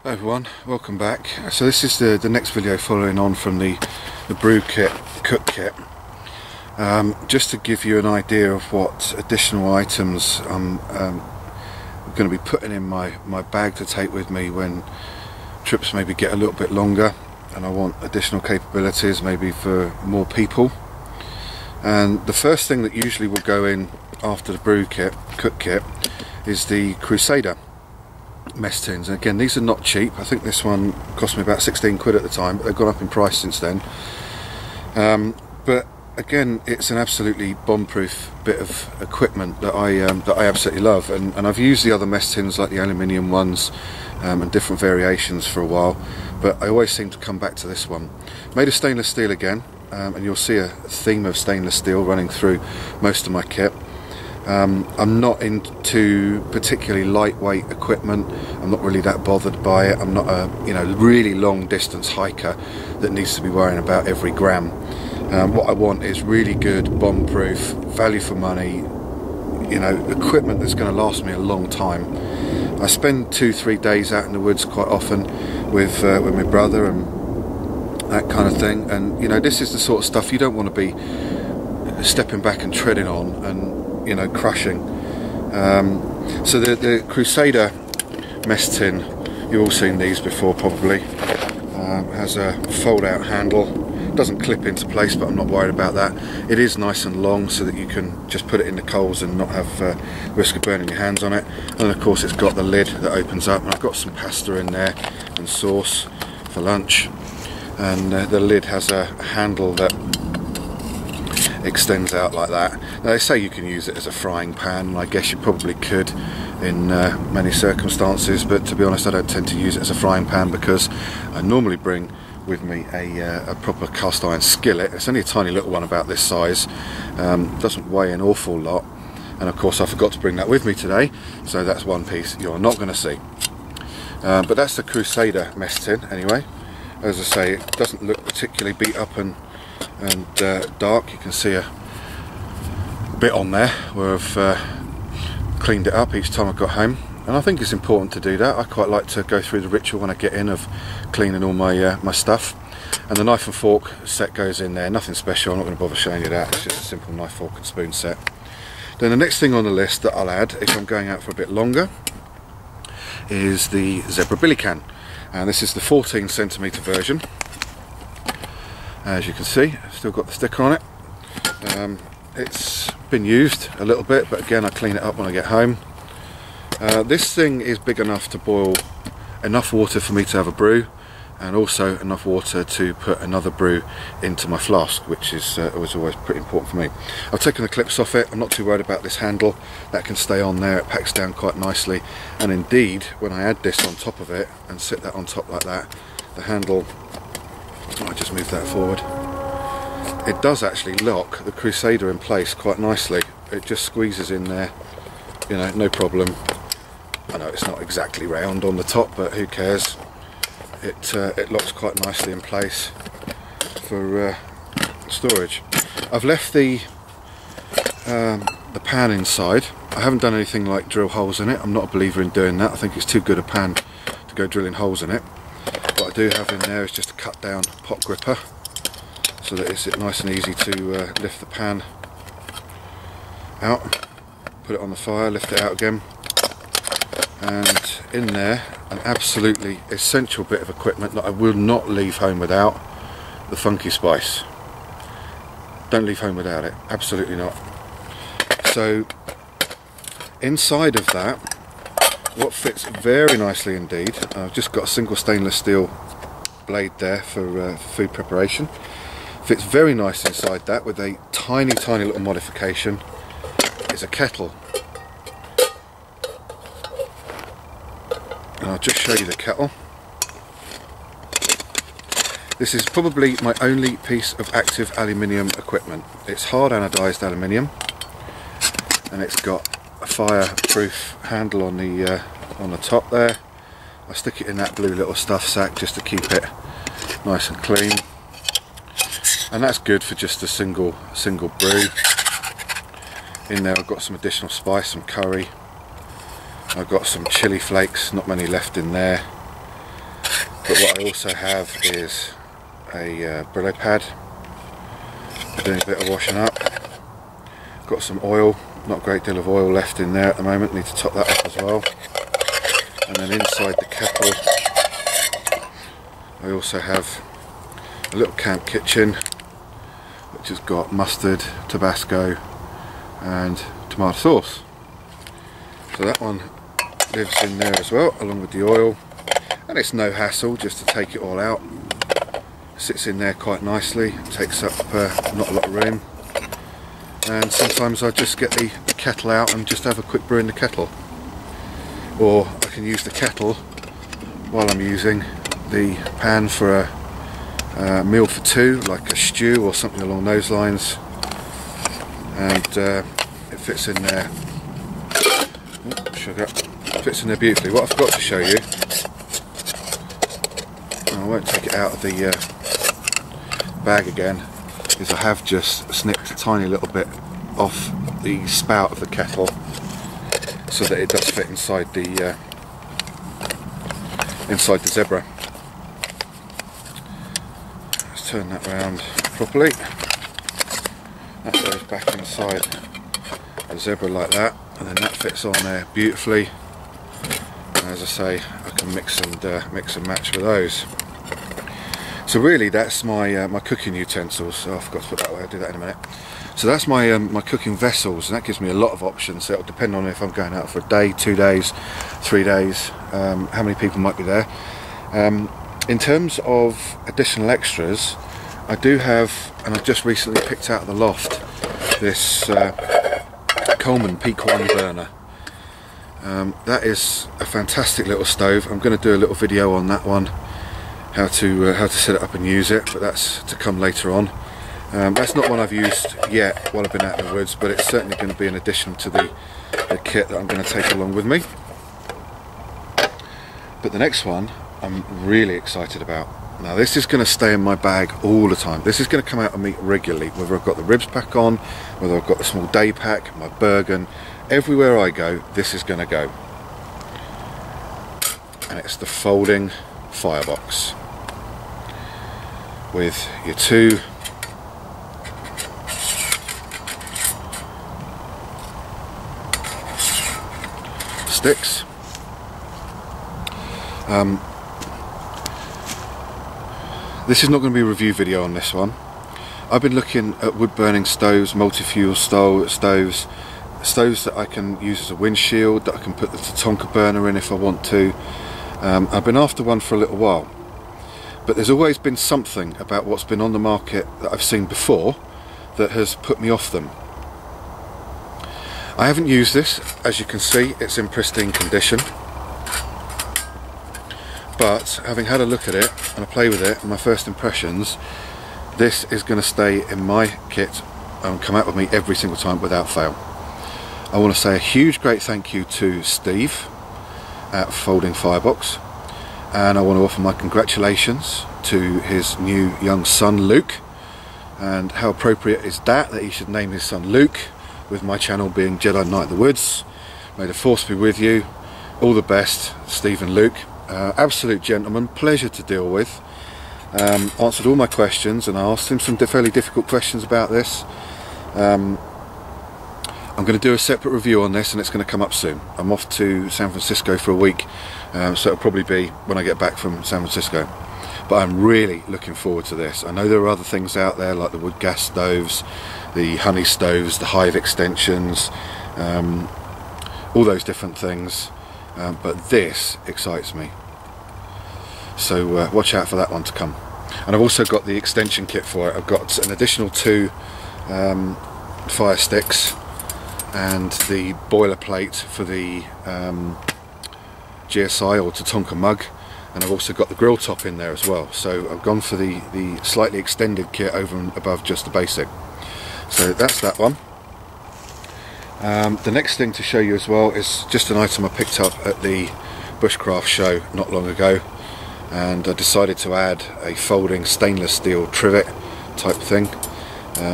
Hello everyone, welcome back. So this is the next video following on from the brew kit, cook kit. Just to give you an idea of what additional items I'm going to be putting in my bag to take with me when trips maybe get a little bit longer and I want additional capabilities maybe for more people. And the first thing that usually will go in after the brew kit, cook kit, is the Crusader mess tins. And again, these are not cheap. I think this one cost me about 16 quid at the time, but they've gone up in price since then. But again, it's an absolutely bomb-proof bit of equipment that I absolutely love, and I've used the other mess tins like the aluminium ones and different variations for a while, but I always seem to come back to this one. Made of stainless steel again, and you'll see a theme of stainless steel running through most of my kit. I'm not into particularly lightweight equipment. I'm not really that bothered by it. I'm not a really long distance hiker that needs to be worrying about every gram. What I want is really good, bomb-proof, value for money, equipment that's going to last me a long time. I spend 2-3 days out in the woods quite often with my brother and that kind of thing, and this is the sort of stuff you don't want to be stepping back and treading on and crushing. So the Crusader mess tin, you've all seen these before probably, has a fold out handle. Doesn't clip into place, but I'm not worried about that. It is nice and long so that you can just put it in the coals and not have risk of burning your hands on it. And of course it's got the lid that opens up, and I've got some pasta in there and sauce for lunch, and the lid has a handle that extends out like that. Now they say you can use it as a frying pan, and I guess you probably could in many circumstances, but to be honest I don't tend to use it as a frying pan because I normally bring with me a proper cast iron skillet. It's only a tiny little one about this size, doesn't weigh an awful lot, and of course I forgot to bring that with me today, so that's one piece you're not going to see. But that's the Crusader mess tin anyway. As I say, it doesn't look particularly beat up and dark. You can see a bit on there where I've cleaned it up each time I got home, and I think it's important to do that. I quite like to go through the ritual when I get in of cleaning all my my stuff. And the knife and fork set goes in there, nothing special, I'm not going to bother showing you that, it's just a simple knife, fork and spoon set. Then the next thing on the list that I'll add if I'm going out for a bit longer is the Zebra Billy Can, and this is the 14cm version. As you can see, I've still got the sticker on it. It's been used a little bit, but again I clean it up when I get home. This thing is big enough to boil enough water for me to have a brew, and also enough water to put another brew into my flask, which is was always pretty important for me. I've taken the clips off it. I'm not too worried about this handle. That can stay on there. It packs down quite nicely, and indeed when I add this on top of it and sit that on top like that, the handle, I just move that forward, it does actually lock the Crusader in place quite nicely. It just squeezes in there, no problem. I know it's not exactly round on the top, but who cares? It locks quite nicely in place for storage. I've left the pan inside. I haven't done anything like drill holes in it. I'm not a believer in doing that. I think it's too good a pan to go drilling holes in it. What I do have in there is just a cut down pot gripper, so that it's nice and easy to lift the pan out, put it on the fire, lift it out again. And in there, an absolutely essential bit of equipment that I will not leave home without, the funky spice. Don't leave home without it, absolutely not. So inside of that, what fits very nicely indeed, I've just got a single stainless steel blade there for food preparation. Fits very nice inside that with a tiny little modification, is a kettle. And I'll just show you the kettle. This is probably my only piece of active aluminium equipment. It's hard anodised aluminium, and it's got a fireproof handle on the top there. I stick it in that blue little stuff sack just to keep it nice and clean, and that's good for just a single brew. In there I've got some additional spice, some curry, I've got some chili flakes, not many left in there, But what I also have is a Brillo pad. Doing a bit of washing up. Got some oil, not a great deal of oil left in there at the moment, need to top that up as well. And then inside the kettle I also have a little camp kitchen which has got mustard, Tabasco and tomato sauce. So that one lives in there as well, along with the oil, and it's no hassle just to take it all out. Sits in there quite nicely, takes up not a lot of room, and sometimes I just get the kettle out and just have a quick brew in the kettle, or I can use the kettle while I'm using the pan for a meal for two, like a stew or something along those lines, and it fits in there. Sugar fits in there beautifully. What I forgot to show you, I won't take it out of the bag again, is I have just snipped a tiny little bit off the spout of the kettle so that it does fit inside the Zebra. Let's turn that round properly. That goes back inside the Zebra like that, and then that fits on there beautifully. And as I say, I can mix and match with those. So really, that's my my cooking utensils. Oh, I forgot to put that away. I'll do that in a minute. So that's my my cooking vessels, and that gives me a lot of options. So it'll depend on if I'm going out for a day, 2 days, 3 days, how many people might be there. In terms of additional extras, I do have, and I've just recently picked out of the loft, this Coleman Peak 1 burner. That is a fantastic little stove. I'm going to do a little video on that one, how to set it up and use it, but that's to come later on. That's not one I've used yet while I've been out in the woods, but it's certainly going to be an addition to the kit that I'm going to take along with me. But the next one I'm really excited about. Now this is going to stay in my bag all the time. This is going to come out of me regularly, whether I've got the ribs pack on, whether I've got the small day pack, my Bergen. Everywhere I go, this is going to go. And it's the folding Firebox with your two sticks. This is not going to be a review video on this one. I've been looking at wood burning stoves, multi-fuel stoves, stoves that I can use as a windshield, that I can put the Tatonka burner in if I want to. I've been after one for a little while, but there's always been something about what's been on the market that I've seen before that has put me off them. I haven't used this, as you can see, it's in pristine condition, but having had a look at it and a play with it, my first impressions, this is going to stay in my kit and come out with me every single time without fail. I want to say a huge great thank you to Steve at Folding Firebox, and I want to offer my congratulations to his new young son Luke. And how appropriate is that he should name his son Luke, with my channel being Jedi Knight of the Woods. May the force be with you. All the best, Steve and Luke. Absolute gentlemen, pleasure to deal with. Answered all my questions, and I asked him some fairly difficult questions about this. I'm going to do a separate review on this, and it's going to come up soon. I'm off to San Francisco for a week, so it'll probably be when I get back from San Francisco. But I'm really looking forward to this. I know there are other things out there like the wood gas stoves, the honey stoves, the hive extensions, all those different things, but this excites me. So watch out for that one to come. And I've also got the extension kit for it. I've got an additional 2 fire sticks and the boilerplate for the GSI or Tatonka mug, and I've also got the grill top in there as well. So I've gone for the slightly extended kit over and above just the basic. So that's that one. The next thing to show you as well is just an item I picked up at the Bushcraft show not long ago, and I decided to add a folding stainless steel trivet type thing.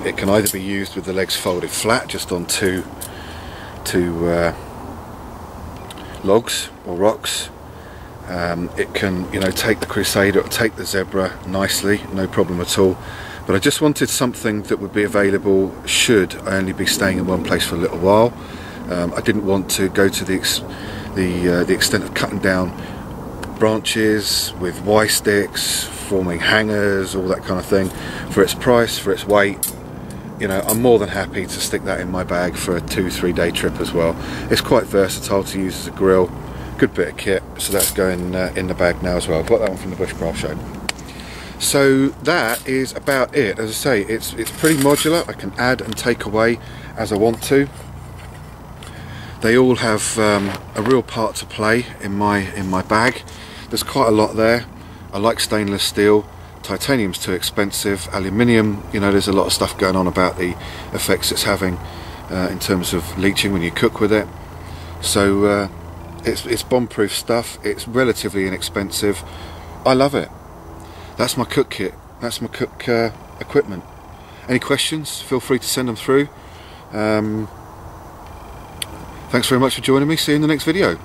It can either be used with the legs folded flat just on two logs or rocks, It can, you know, take the Crusader or take the Zebra nicely, no problem at all. But I just wanted something that would be available should I only be staying in one place for a little while. I didn't want to go to the extent of cutting down branches with Y sticks, forming hangers, all that kind of thing. For its price, for its weight, you know, I'm more than happy to stick that in my bag for a 2-3 day trip as well. It's quite versatile to use as a grill, good bit of kit, so that's going in the bag now as well. I've got that one from the Bushcraft show. So that is about it. As I say, it's pretty modular. I can add and take away as I want to. They all have a real part to play in my bag. There's quite a lot there. I like stainless steel. Titanium's too expensive. Aluminium, you know, there's a lot of stuff going on about the effects it's having in terms of leaching when you cook with it. So it's bomb-proof stuff. It's relatively inexpensive. I love it. That's my cook kit. That's my cook equipment. Any questions? Feel free to send them through. Thanks very much for joining me. See you in the next video.